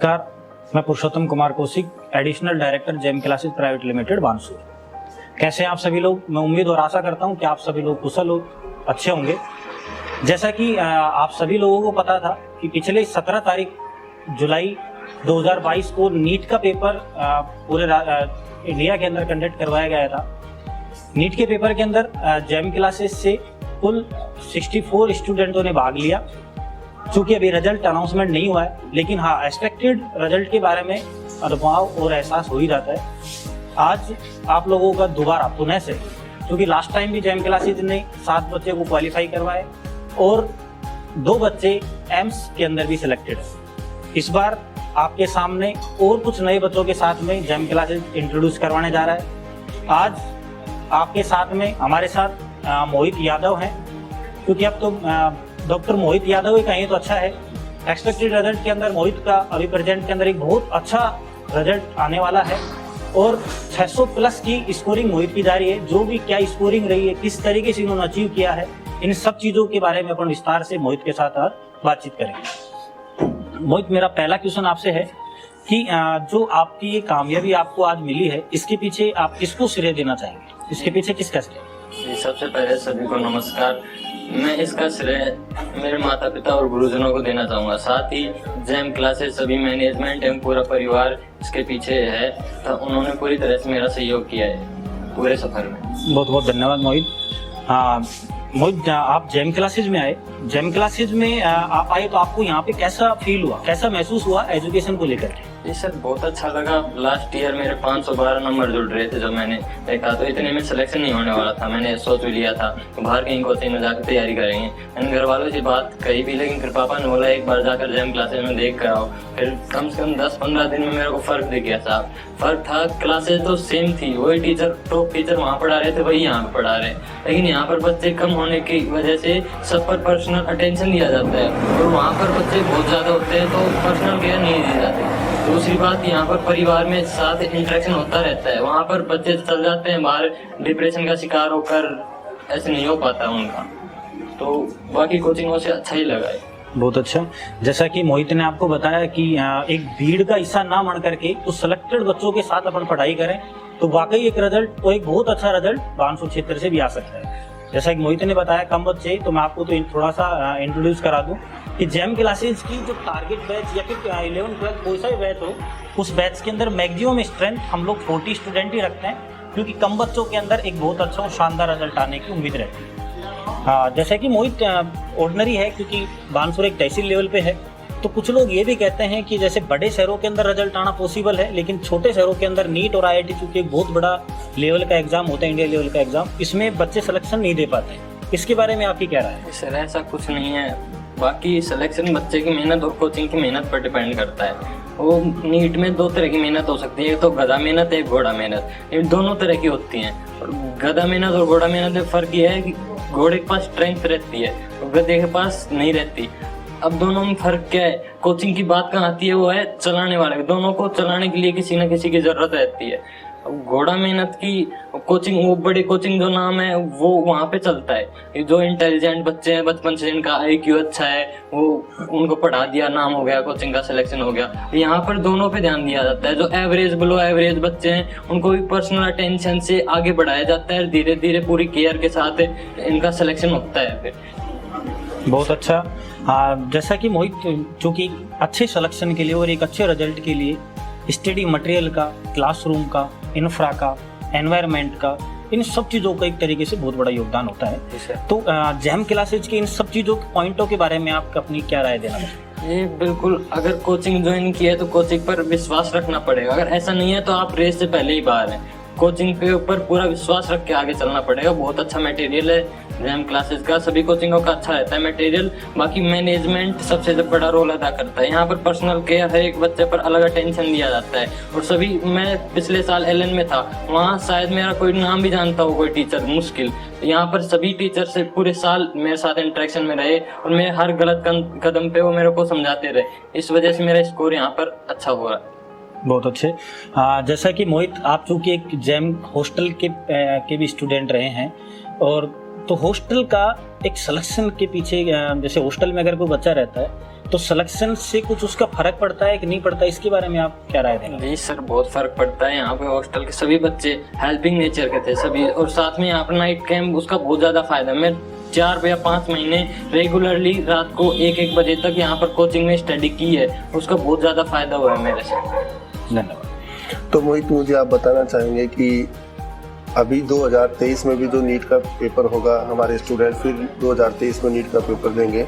नमस्कार, मैं Purushottam Kumar Kaushik, additional director Gem Classes Private Limited Bansur. कैसे हैं आप सभी लोग? मैं उम्मीद और आशा करता हूं कि आप सभी लोग कुशल हो, अच्छे होंगे। जैसा कि आप सभी लोगों को पता था कि पिछले 17 तारीख जुलाई 2022 को नीट का पेपर पूरे इंडिया के अंदर कंडक्ट करवाया गया था। नीट के पेपर के अंदर जेम क्लासेस से कुल 64 स्टूडेंटों ने भाग लिया। चूंकि अभी रिजल्ट अनाउंसमेंट नहीं हुआ है, लेकिन हाँ, एक्सपेक्टेड रिजल्ट के बारे में अनुभव और एहसास हो ही जाता है। आज आप लोगों का दोबारा पुनः से, क्योंकि लास्ट टाइम भी जेम क्लासेस ने 7 बच्चे को क्वालिफाई करवाए और 2 बच्चे एम्स के अंदर भी सिलेक्टेड है। इस बार आपके सामने और कुछ नए बच्चों के साथ में जेम क्लासेस इंट्रोड्यूस करवाने जा रहा है। आज आपके साथ में हमारे साथ मोहित यादव हैं, क्योंकि अब तो डॉक्टर मोहित यादव ही कहें तो अच्छा है। एक्सपेक्टेड रिजल्ट के अंदर मोहित का अभी प्रेजेंट के अंदर एक बहुत अच्छा रिजल्ट आने वाला है और 600 प्लस की स्कोरिंग मोहित की जा रही है। जो भी क्या स्कोरिंग रही है, किस तरीके से इन्होंने अचीव किया है, इन सब चीज़ों के बारे में अपन विस्तार से मोहित के साथ आज बातचीत करेंगे। मोहित, मेरा पहला क्वेश्चन आपसे है कि जो आपकी ये कामयाबी आपको आज मिली है, इसके पीछे आप किसको श्रेय देना चाहेंगे? इसके पीछे किसका श्रेय? सबसे पहले सभी को नमस्कार। मैं इसका श्रेय मेरे माता पिता और गुरुजनों को देना चाहूँगा। साथ ही जेम क्लासेस, सभी मैनेजमेंट एवं पूरा परिवार इसके पीछे है, तो उन्होंने पूरी तरह से मेरा सहयोग किया है पूरे सफर में। बहुत बहुत धन्यवाद मोहित। मोहित, आप जेम क्लासेज में आए, जेम क्लासेज में आप आए तो आपको यहाँ पे कैसा फील हुआ, कैसा महसूस हुआ एजुकेशन को लेकर के? जी सर, बहुत अच्छा लगा। लास्ट ईयर मेरे 512 नंबर जुड़ रहे थे, जो मैंने देखा तो इतने में सिलेक्शन नहीं होने वाला था। मैंने सोच भी लिया था तो बाहर कहीं कोचिंग में जाकर तैयारी करेंगे। मैंने घर वालों से बात कही भी, लेकिन फिर पापा ने बोला एक बार जाकर जेम क्लासेज में देख कर आओ। फिर कम से कम 10-15 दिन में मेरे को फर्क दिख गया साहब। फर्क था, क्लासेज तो सेम थी, वही टीचर, टॉप टीचर वहाँ पढ़ा रहे थे, वही यहाँ पे पढ़ा रहे, लेकिन यहाँ पर बच्चे कम होने की वजह से सब पर पर्सनल अटेंशन दिया जाता है और वहाँ पर बच्चे बहुत ज़्यादा होते हैं तो पर्सनल केयर नहीं दी जाती। दूसरी बात, यहाँ पर परिवार में साथ इंटरेक्शन होता रहता है। वहाँ पर बच्चे चल जाते हैं बाहर, डिप्रेशन का शिकार होकर ऐसे नहीं हो पाता उनका। तो बाकी कोचिंगों से अच्छा ही लगा है। बहुत अच्छा। जैसा कि मोहित ने आपको बताया कि एक भीड़ का हिस्सा ना बन करके तो सिलेक्टेड बच्चों के साथ अपन पढ़ाई करें तो वाकई एक रिजल्ट, तो एक बहुत अच्छा रिजल्ट बानसूर क्षेत्र से भी आ सकता है। जैसा कि मोहित ने बताया कम बच्चे, तो मैं आपको तो थोड़ा सा इंट्रोड्यूस करा दूं कि जेम क्लासेस की जो टारगेट बैच या फिर 11-12 कोई सा भी बैच हो, उस बैच के अंदर मैक्सिमम स्ट्रेंथ हम लोग 40 स्टूडेंट ही रखते हैं, क्योंकि कम बच्चों के अंदर एक बहुत अच्छा और शानदार रिजल्ट आने की उम्मीद रहती है। हाँ, जैसे कि मोहित ऑर्डिनरी है, क्योंकि बानसूर एक तहसील लेवल पे है, तो कुछ लोग ये भी कहते हैं कि जैसे बड़े शहरों के अंदर रिजल्ट आना पॉसिबल है, लेकिन छोटे शहरों के अंदर नीट और IIT चूंकि एक बहुत बड़ा लेवल का एग्जाम होता है, इंडिया लेवल का एग्जाम, इसमें बच्चे सिलेक्शन नहीं दे पाते। इसके बारे में आपकी क्या राय है? सर, ऐसा कुछ नहीं है। बाकी सिलेक्शन बच्चे की मेहनत और कोचिंग की मेहनत पर डिपेंड करता है। वो नीट में 2 तरह की मेहनत हो सकती है, एक तो गधा मेहनत, एक घोड़ा मेहनत। ये दोनों तरह की होती हैं। और गधा मेहनत और घोड़ा मेहनत में फ़र्क ये है कि घोड़े के पास स्ट्रेंथ रहती है और गधे के पास नहीं रहती। अब दोनों में फ़र्क क्या है? कोचिंग की बात कहाँ आती है, वो है चलाने वाले। दोनों को चलाने के लिए किसी न किसी की ज़रूरत रहती है। घोड़ा मेहनत की कोचिंग, वो बड़ी कोचिंग जो नाम है वो वहाँ पे चलता है। जो इंटेलिजेंट बच्चे हैं, बचपन से जिनका IQ अच्छा है, वो उनको पढ़ा दिया, नाम हो गया, कोचिंग का सिलेक्शन हो गया। यहाँ पर दोनों पे ध्यान दिया जाता है। जो एवरेज, बिलो एवरेज बच्चे हैं, उनको भी पर्सनल अटेंशन से आगे बढ़ाया जाता है। धीरे धीरे पूरी केयर के साथ इनका सिलेक्शन होता है। फिर बहुत अच्छा। जैसा कि मोहित, चूँकि अच्छे सिलेक्शन के लिए और एक अच्छे रिजल्ट के लिए स्टडी मटेरियल का, क्लासरूम का, इंफ्रा का, एनवायरनमेंट का, इन सब चीज़ों का एक तरीके से बहुत बड़ा योगदान होता है। तो जेम क्लासेज के इन सब चीज़ों के पॉइंटों के बारे में आप अपनी क्या राय देना चाहेंगे? ये बिल्कुल, अगर कोचिंग ज्वाइन की है तो कोचिंग पर विश्वास रखना पड़ेगा। अगर ऐसा नहीं है तो आप रेस से पहले ही बाहर हैं। कोचिंग के ऊपर पूरा विश्वास रख के आगे चलना पड़ेगा। बहुत अच्छा मटेरियल है जेम क्लासेस का, सभी कोचिंगों का अच्छा रहता है मटेरियल। बाकी मैनेजमेंट सबसे बड़ा रोल अदा करता है। यहाँ पर पर्सनल केयर, हर एक बच्चे पर अलग अटेंशन दिया जाता है। और सभी, मैं पिछले साल LN में था, वहाँ शायद मेरा कोई नाम भी जानता हो कोई टीचर, मुश्किल। यहाँ पर सभी टीचर से पूरे साल मेरे साथ इंटरेक्शन में रहे और मेरे हर गलत कदम पे वो मेरे को समझाते रहे। इस वजह से मेरा स्कोर यहाँ पर अच्छा हो रहा है। बहुत अच्छे। जैसा कि मोहित, आप चूँकि एक जेम हॉस्टल के भी स्टूडेंट रहे हैं, और तो हॉस्टल का एक सिलेक्शन के पीछे, जैसे हॉस्टल में अगर कोई बच्चा रहता है तो सिलेक्शन से कुछ उसका फर्क पड़ता है कि नहीं पड़ता, इसके बारे में आप क्या राय देंगे? जी सर, बहुत फर्क पड़ता है। यहाँ पे हॉस्टल के सभी बच्चे हेल्पिंग नेचर के थे सभी, और साथ में यहाँ पर नाइट कैंप, उसका बहुत ज़्यादा फायदा। मैं 4 या 5 महीने रेगुलरली रात को 1-1 बजे तक यहाँ पर कोचिंग में स्टडी की है, उसका बहुत ज़्यादा फायदा हुआ है मेरे से। धन्यवाद। तो मोहित, मुझे आप बताना चाहेंगे कि अभी 2023 में भी जो नीट का पेपर होगा, हमारे स्टूडेंट फिर 2023 में नीट का पेपर देंगे,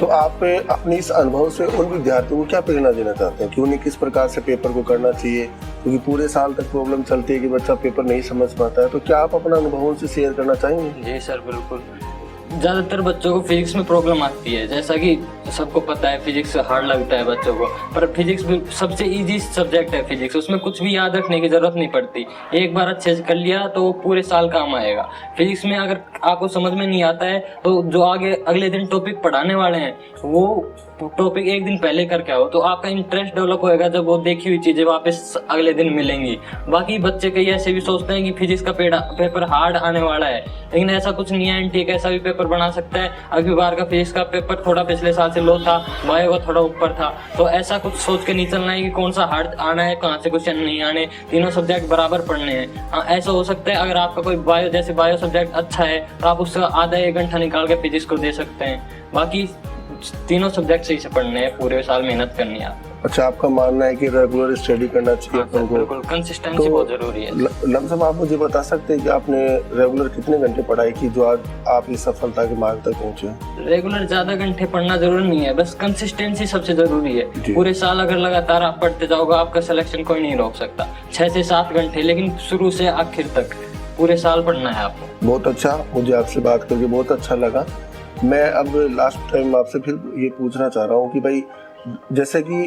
तो आप अपने इस अनुभव से उन विद्यार्थियों को क्या प्रेरणा देना चाहते हैं कि उन्हें किस प्रकार से पेपर को करना चाहिए? क्योंकि पूरे साल तक प्रॉब्लम चलती है कि बच्चा पेपर नहीं समझ पाता है, तो क्या आप अपना अनुभव उनसे शेयर करना चाहेंगे? जी सर, बिल्कुल। ज़्यादातर बच्चों को फिजिक्स में प्रॉब्लम आती है, जैसा कि सबको पता है फिजिक्स हार्ड लगता है बच्चों को, पर फिजिक्स भी सबसे इजी सब्जेक्ट है फिजिक्स, उसमें कुछ भी याद रखने की ज़रूरत नहीं पड़ती। एक बार अच्छे से कर लिया तो वो पूरे साल काम आएगा। फिजिक्स में अगर आपको समझ में नहीं आता है तो जो आगे अगले दिन टॉपिक पढ़ाने वाले हैं वो टॉपिक एक दिन पहले करके आओ, तो आपका इंटरेस्ट डेवलप होएगा जब वो देखी हुई चीज़ें वापस अगले दिन मिलेंगी। बाकी बच्चे कई ऐसे भी सोचते हैं कि फिजिक्स का पेपर हार्ड आने वाला है, लेकिन ऐसा कुछ नहीं है। एनटीए कैसा भी पेपर बना सकता है। अगली बार का फिजिक्स का पेपर थोड़ा पिछले साल से लो था, बायो का थोड़ा ऊपर था, तो ऐसा कुछ सोच के नहीं चलना है कि कौन सा हार्ड आना है, कहाँ से क्वेश्चन नहीं आने, तीनों सब्जेक्ट बराबर पढ़ने हैं। हाँ, ऐसा हो सकता है अगर आपका कोई बायो सब्जेक्ट अच्छा है तो आप उसका आधा 1 घंटा निकाल के फिजिक्स को दे सकते हैं। बाकी तीनों सब्जेक्ट सही से पढ़ने हैं, पूरे साल मेहनत करनी है। अच्छा, आपका मानना है कि रेगुलर स्टडी करना चाहिए अपन को? बिल्कुल, कंसिस्टेंसी बहुत जरूरी है। लमसम आप मुझे बता सकते हैं कि आपने रेगुलर कितने घंटे पढ़ाई की जो आज आप इस सफलता के मार्ग तक पहुंचे? रेगुलर ज्यादा घंटे पढ़ना जरूरी नहीं है, बस कंसिस्टेंसी सबसे जरूरी है। पूरे साल अगर लगातार आप पढ़ते जाओगे, आपका सिलेक्शन कोई नहीं रोक सकता। 6 से 7 घंटे, लेकिन शुरू से आखिर तक पूरे साल पढ़ना है आपको। बहुत अच्छा, मुझे आपसे बात करके बहुत अच्छा लगा। मैं अब लास्ट टाइम आपसे फिर ये पूछना चाह रहा हूँ कि भाई, जैसे कि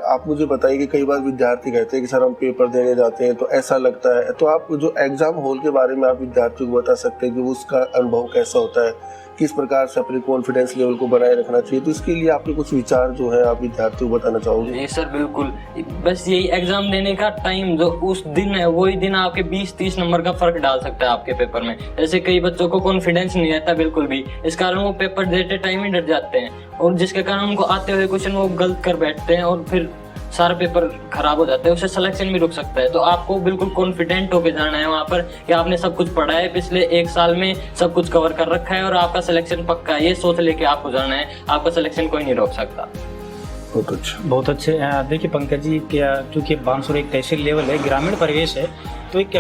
आप मुझे बताइए कि कई बार विद्यार्थी कहते हैं कि सर हम पेपर देने जाते हैं तो ऐसा लगता है, तो आप जो एग्जाम हॉल के बारे में आप विद्यार्थियों को बता सकते हैं कि उसका अनुभव कैसा होता है, किस प्रकार से अपने कॉन्फिडेंस लेवल को बनाए रखना चाहिए, तो इसके लिए आपके कुछ विचार जो है आप विद्यार्थियों को बताना चाहोगे? जी सर, बिल्कुल। बस यही एग्जाम देने का टाइम जो उस दिन है, वही दिन आपके 20-30 नंबर का फर्क डाल सकता है आपके पेपर में। जैसे कई बच्चों को कॉन्फिडेंस नहीं रहता बिल्कुल भी, इस कारण वो पेपर देते टाइम ही डर जाते हैं, और जिसके कारण उनको आते हुए क्वेश्चन वो गलत कर बैठते हैं और फिर सारा पेपर खराब हो जाता है, उससे सिलेक्शन भी रुक सकता है। तो आपको बिल्कुल कॉन्फिडेंट होकर जाना है वहाँ पर कि आपने सब कुछ पढ़ा है, पिछले 1 साल में सब कुछ कवर कर रखा है और आपका सिलेक्शन पक्का है। ये सोच लेके आपको जाना है, आपका सिलेक्शन कोई नहीं रोक सकता। बहुत अच्छा, बहुत अच्छे। देखिए पंकज जी, क्या क्योंकि बानसूर एक तहसील लेवल है, ग्रामीण परिवेश है, तो एक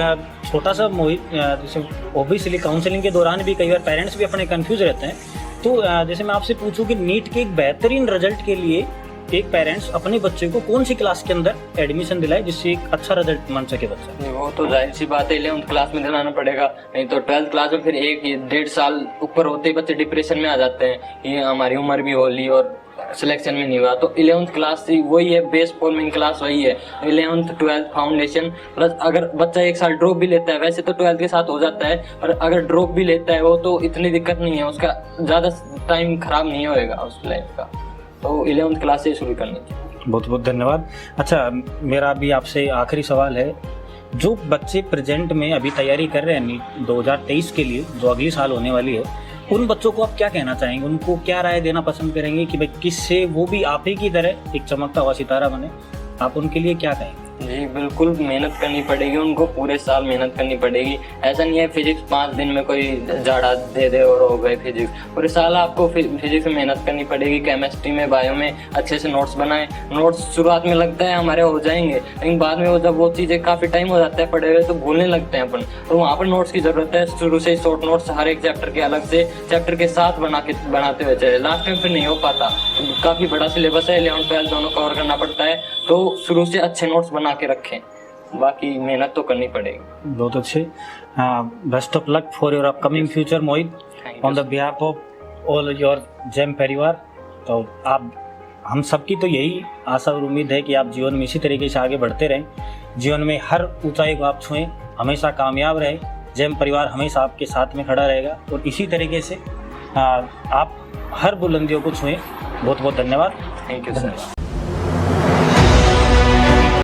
छोटा सा मोहित, जैसे ओबियसली काउंसलिंग के दौरान भी कई बार पेरेंट्स भी अपने कंफ्यूज रहते हैं, तो जैसे मैं आपसे पूछूं कि नीट के एक बेहतरीन रिजल्ट के लिए एक पेरेंट्स अपने बच्चे को कौन सी क्लास के अंदर एडमिशन दिलाए जिससे एक अच्छा रिजल्ट मान सके बच्चा? वो तो जाहिर सी बात है 11th क्लास में दिलाना पड़ेगा, नहीं तो 12th क्लास में फिर 1-1.5 साल ऊपर होते ही बच्चे डिप्रेशन में आ जाते हैं, ये हमारी उम्र भी होली और सिलेक्शन में नहीं हुआ। तो 11th क्लास वही है, बेस फॉर्मिंग क्लास वही है, 11th 12th फाउंडेशन प्लस। अगर बच्चा 1 साल ड्रॉप भी लेता है, वैसे तो 12th के साथ हो जाता है, पर अगर ड्रॉप भी लेता है वो तो इतनी दिक्कत नहीं है, उसका ज़्यादा टाइम खराब नहीं होएगा उस लाइफ का। तो 11th क्लास से शुरू करनी चाहिए। बहुत बहुत धन्यवाद। अच्छा, मेरा भी आपसे आखिरी सवाल है, जो बच्चे प्रेजेंट में अभी तैयारी कर रहे हैं नीट 2023 के लिए, जो अगले साल होने वाली है, उन बच्चों को आप क्या कहना चाहेंगे? उनको क्या राय देना पसंद करेंगे कि भाई किससे वो भी आप ही की तरह एक चमकता हुआ सितारा बने? आप उनके लिए क्या कहेंगे? जी बिल्कुल, मेहनत करनी पड़ेगी उनको, पूरे साल मेहनत करनी पड़ेगी। ऐसा नहीं है फिजिक्स 5 दिन में कोई झाड़ा दे दे और हो गए फिजिक्स, पूरे साल आपको फिजिक्स में मेहनत करनी पड़ेगी। केमिस्ट्री में, बायो में अच्छे से नोट्स बनाएं। नोट्स शुरुआत में लगता है हमारे हो जाएंगे, लेकिन बाद में वो जब वो चीज़ें काफ़ी टाइम हो जाता है पढ़े हुए तो भूलने लगते हैं अपन, तो वहाँ पर नोट्स की ज़रूरत है। शुरू से ही शॉर्ट नोट्स हर एक चैप्टर के अलग से चैप्टर के साथ बनाते हुए चले, लास्ट टाइम फिर नहीं हो पाता। काफ़ी बड़ा सिलेबस है, 11th 12th दोनों कवर करना पड़ता है, तो शुरू से अच्छे नोट्स बना के रखें, बाकी मेहनत तो करनी पड़ेगी। बहुत अच्छे। Best of luck for your upcoming future Mohit, on the behalf of all your gem परिवार। तो आप हम सबकी तो यही आशा और उम्मीद है कि आप जीवन में इसी तरीके से आगे बढ़ते रहें, जीवन में हर ऊंचाई को आप छुएं, हमेशा कामयाब रहे। जेम परिवार हमेशा आपके साथ में खड़ा रहेगा और इसी तरीके से आप हर बुलंदियों को छुएं। बहुत बहुत धन्यवाद। Thank you sir.